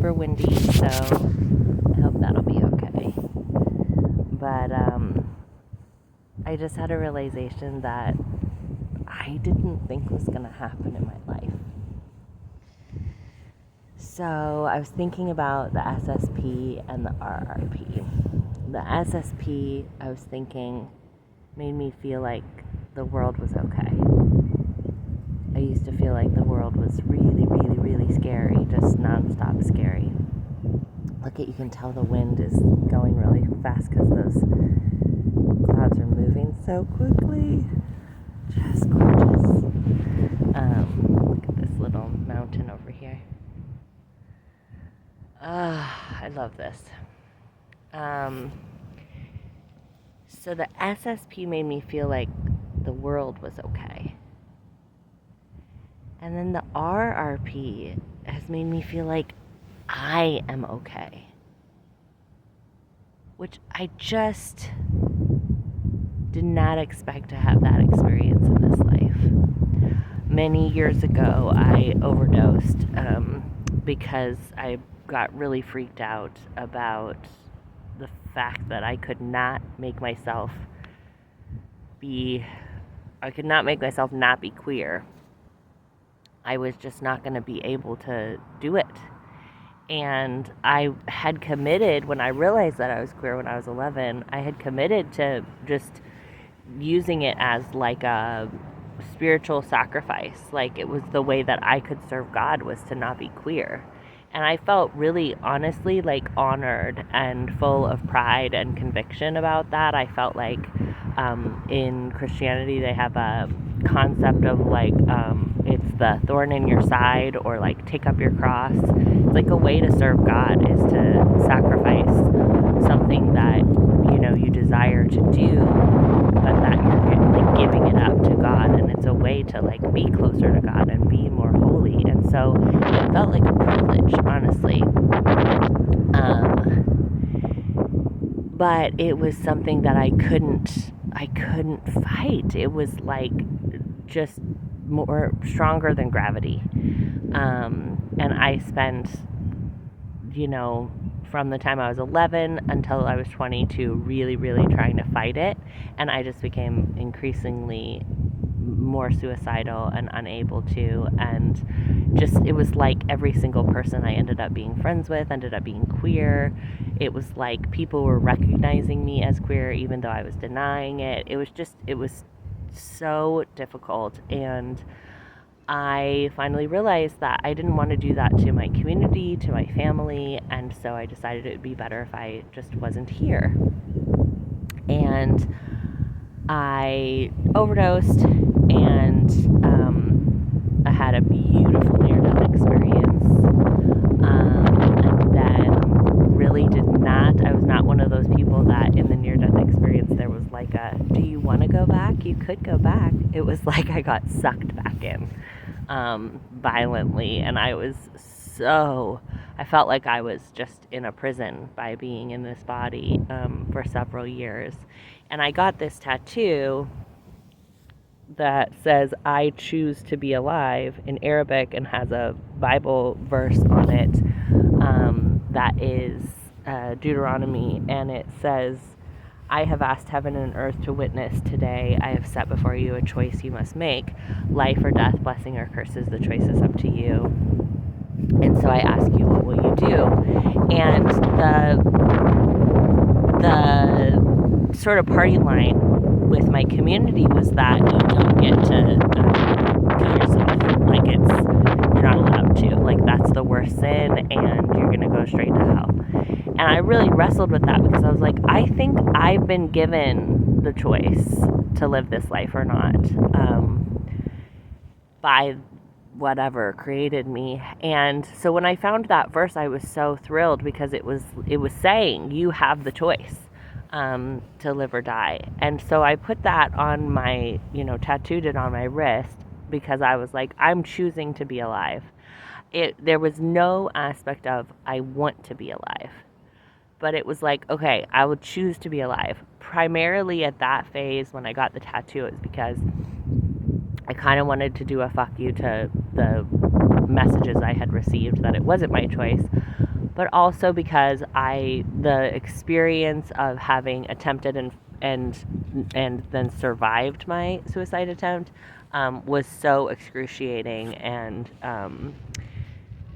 super windy, so I hope that'll be okay. But I just had a realization that I didn't think was going to happen in my life. So I was thinking about the SSP and the RRP. The SSP, I was thinking, made me feel like the world was okay. I used to feel like the world was really, really, really scary, just nonstop scary. Look, you can tell the wind is going really fast because those clouds are moving so quickly. Just gorgeous. Look at this little mountain over here. I love this. So the SSP made me feel like the world was okay. And then the RRP has made me feel like I am okay. Which I just did not expect to have that experience in this life. Many years ago, I overdosed because I got really freaked out about the fact that I could not make myself not be queer. I was just not going to be able to do it. And I had committed, when I realized that I was queer when I was 11, I had committed to just using it as like a spiritual sacrifice. Like it was the way that I could serve God, was to not be queer. And I felt really, honestly, like honored and full of pride and conviction about that. I felt like in Christianity they have a concept of like it's the thorn in your side, or like take up your cross. It's like a way to serve God is to sacrifice something that you desire to do, but that you're like giving it up to God, and it's a way to like be closer to God and be more holy. And so it felt like a privilege, honestly. But it was something that I couldn't fight. It was like just more stronger than gravity. And I spent, from the time I was 11 until I was 22, really, really trying to fight it. And I just became increasingly more suicidal and unable to. And just, it was like every single person I ended up being friends with ended up being queer. It was like people were recognizing me as queer even though I was denying it. It was so difficult. And I finally realized that I didn't want to do that to my community, to my family, and so I decided it would be better if I just wasn't here. And I overdosed, and I had a beautiful near-death experience, and then really I was not one of those people that in the near-death experience there was like do you want to go back? You could go back. It was like I got sucked back in violently, and I felt like I was just in a prison by being in this body for several years. And I got this tattoo that says I choose to be alive in Arabic, and has a Bible verse on it that is Deuteronomy, and it says, I have asked heaven and earth to witness today. I have set before you a choice you must make. Life or death, blessing or curses, the choice is up to you. And so I ask you, what will you do? And the sort of party line with my community was that you don't get to kill yourself. Like you're not allowed to. Like that's the worst sin, and you're going to go straight to hell. And I really wrestled with that because I was like, I think I've been given the choice to live this life or not by whatever created me. And so when I found that verse, I was so thrilled because it was saying you have the choice to live or die. And so I put that on my, tattooed it on my wrist because I was like, I'm choosing to be alive. There was no aspect of I want to be alive. But it was like, okay, I will choose to be alive. Primarily at that phase when I got the tattoo, it was because I kind of wanted to do a fuck you to the messages I had received that it wasn't my choice. but also because the experience of having attempted and then survived my suicide attempt was so excruciating, and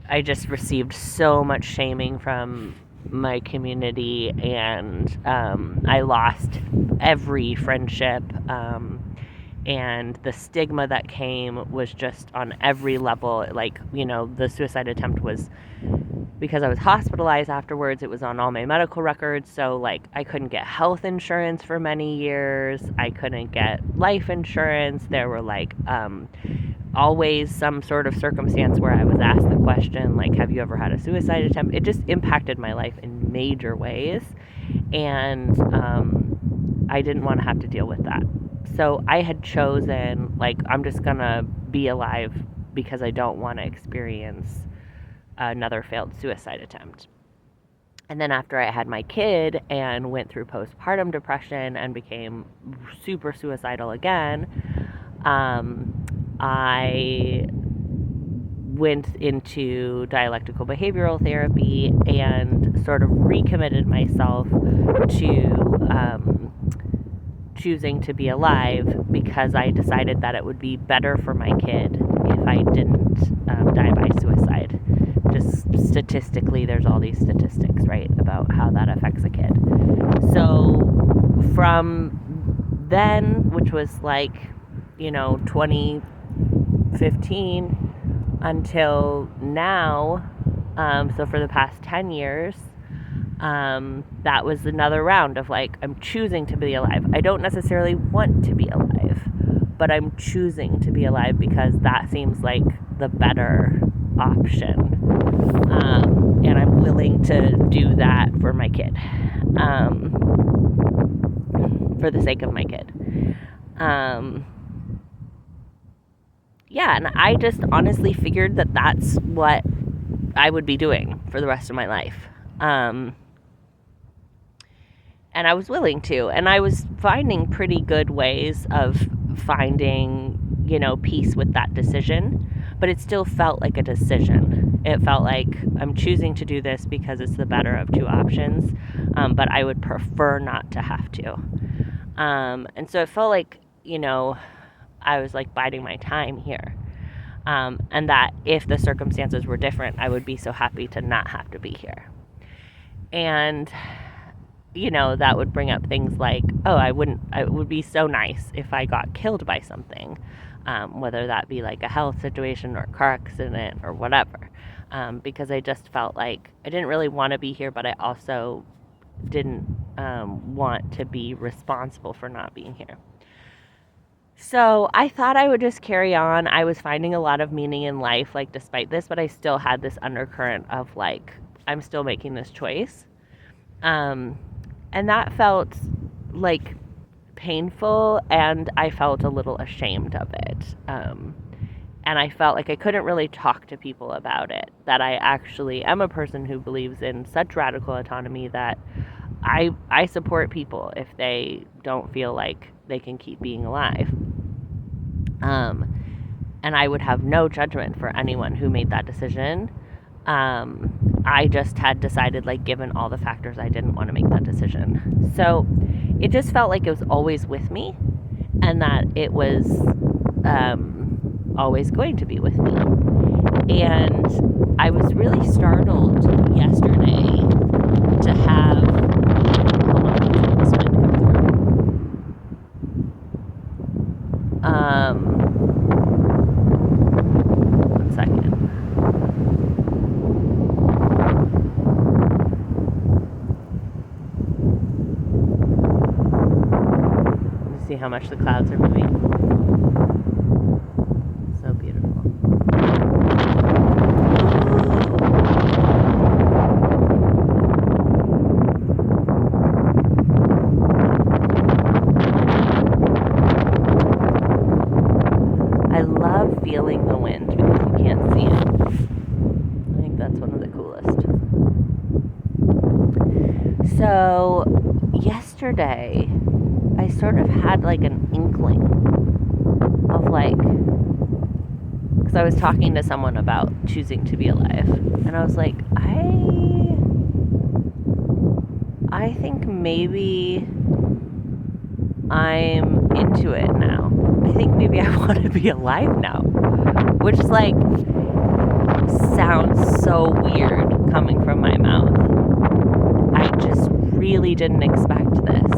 I just received so much shaming from my community, and I lost every friendship, and the stigma that came was just on every level. Like, the suicide attempt was, because I was hospitalized afterwards, it was on all my medical records. So, like, I couldn't get health insurance for many years. I couldn't get life insurance. There were, like, always some sort of circumstance where I was asked the question, like, have you ever had a suicide attempt? It just impacted my life in major ways. And I didn't want to have to deal with that. So I had chosen, like, I'm just going to be alive because I don't want to experience another failed suicide attempt. And then after I had my kid and went through postpartum depression and became super suicidal again, I went into dialectical behavioral therapy and sort of recommitted myself to choosing to be alive, because I decided that it would be better for my kid if I didn't die by suicide. Just statistically, there's all these statistics, right, about how that affects a kid. So from then, which was like, 2015 until now, so for the past 10 years, that was another round of, like, I'm choosing to be alive. I don't necessarily want to be alive, but I'm choosing to be alive because that seems like the better option. And I'm willing to do that for my kid, for the sake of my kid. Yeah, and I just honestly figured that that's what I would be doing for the rest of my life. And I was willing to, and I was finding pretty good ways of finding, peace with that decision, but it still felt like a decision. It felt like I'm choosing to do this because it's the better of two options, but I would prefer not to have to. And so it felt like, I was like biding my time here. And that if the circumstances were different, I would be so happy to not have to be here. And, that would bring up things like, it would be so nice if I got killed by something, whether that be like a health situation or a car accident or whatever. Because I just felt like I didn't really want to be here, but I also didn't want to be responsible for not being here. So I thought I would just carry on. I was finding a lot of meaning in life, like, despite this, but I still had this undercurrent of, like, I'm still making this choice. And that felt, like, painful, and I felt a little ashamed of it. And I felt like I couldn't really talk to people about it, that I actually am a person who believes in such radical autonomy that I support people if they don't feel like they can keep being alive. And I would have no judgment for anyone who made that decision. I just had decided, like, given all the factors, I didn't want to make that decision. So it just felt like it was always with me, and that it was always going to be with me. And I was really startled yesterday to have, hold on, let me let this wind come through. One second. See how much the clouds are moving. So beautiful. I love feeling the wind because you can't see it. I think that's one of the coolest. So yesterday, I sort of had like an inkling of, like, because I was talking to someone about choosing to be alive, and I was like, I I think maybe I'm into it now. I think maybe I want to be alive now, which like sounds so weird coming from my mouth. I just really didn't expect this.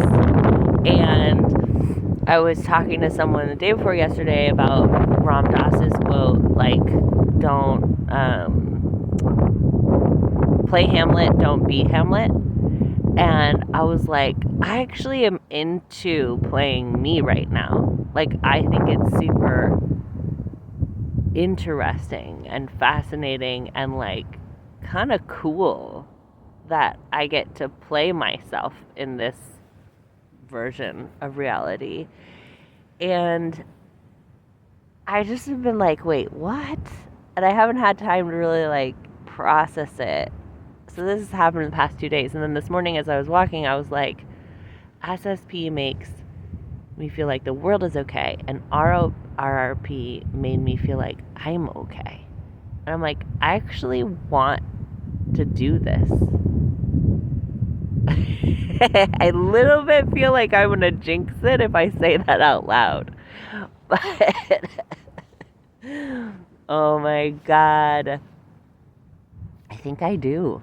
And I was talking to someone the day before yesterday about Ram Dass's quote, like, don't play Hamlet, don't be Hamlet. And I was like, I actually am into playing me right now. Like, I think it's super interesting and fascinating and like kind of cool that I get to play myself in this version of reality. And I just have been like, wait, what? And I haven't had time to really like process it. So this has happened in the past 2 days. And then this morning as I was walking, I was like, SSP makes me feel like the world is okay, and RRP made me feel like I'm okay. And I'm like, I actually want to do this. I little bit feel like I'm gonna jinx it if I say that out loud. But oh my God. I think I do.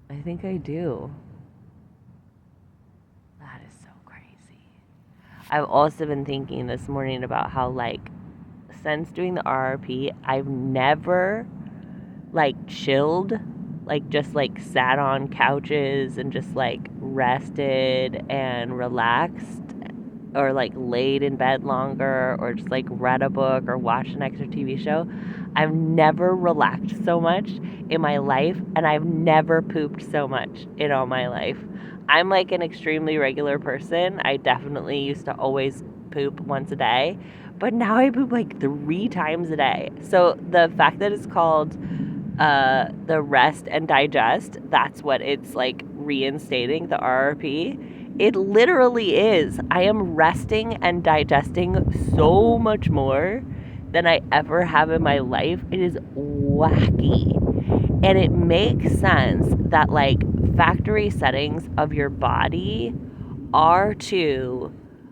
I think I do. That is so crazy. I've also been thinking this morning about how, like, since doing the RRP, I've never, like, chilled, like, just, like, sat on couches and just, like, rested and relaxed, or, like, laid in bed longer, or just, like, read a book or watched an extra TV show. I've never relaxed so much in my life, and I've never pooped so much in all my life. I'm like an extremely regular person. I definitely used to always poop once a day, but now I poop like 3 times a day. So the fact that it's called the rest and digest, that's what it's like reinstating, the RRP. It literally is. I am resting and digesting so much more than I ever have in my life. It is wacky. And it makes sense that like factory settings of your body are to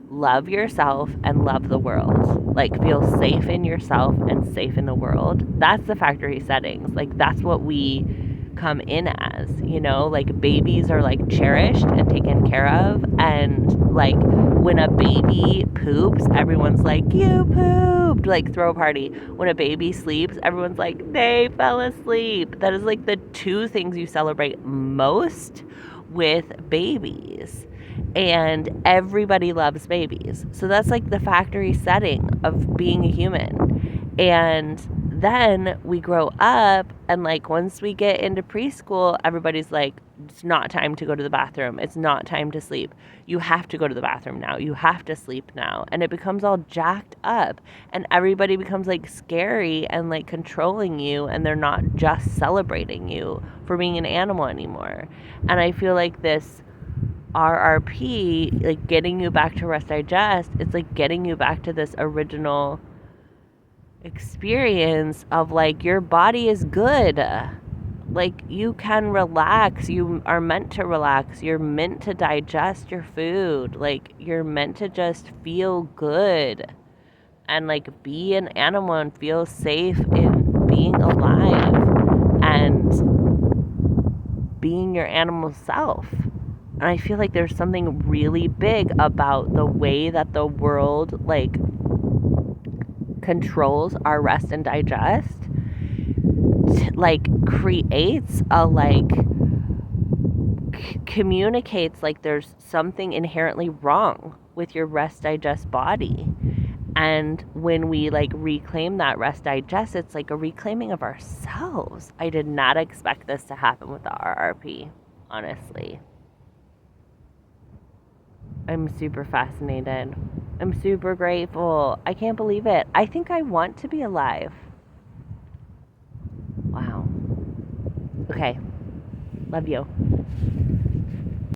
love yourself and love the world. Like, feel safe in yourself and safe in the world. That's the factory settings. Like, that's what we come in as, you know? Like, babies are like cherished and taken care of, and like when a baby poops, everyone's like, you pooped, like throw a party. When a baby sleeps, everyone's like, they fell asleep. That is like the 2 things you celebrate most with babies. And everybody loves babies. So that's like the factory setting of being a human. And then we grow up, and like once we get into preschool, everybody's like, it's not time to go to the bathroom. It's not time to sleep. You have to go to the bathroom now. You have to sleep now. And it becomes all jacked up, and everybody becomes like scary and like controlling you, and they're not just celebrating you for being an animal anymore. And I feel like this RRP, like getting you back to rest digest, it's like getting you back to this original experience of like your body is good. Like, you can relax. You are meant to relax. You're meant to digest your food. Like, you're meant to just feel good and like be an animal and feel safe in being alive and being your animal self. And I feel like there's something really big about the way that the world like controls our rest and digest, like creates a like communicates like there's something inherently wrong with your rest digest body. And when we like reclaim that rest digest, it's like a reclaiming of ourselves. I did not expect this to happen with the RRP, honestly. I'm super fascinated. I'm super grateful. I can't believe it. I think I want to be alive. Wow. Okay. Love you.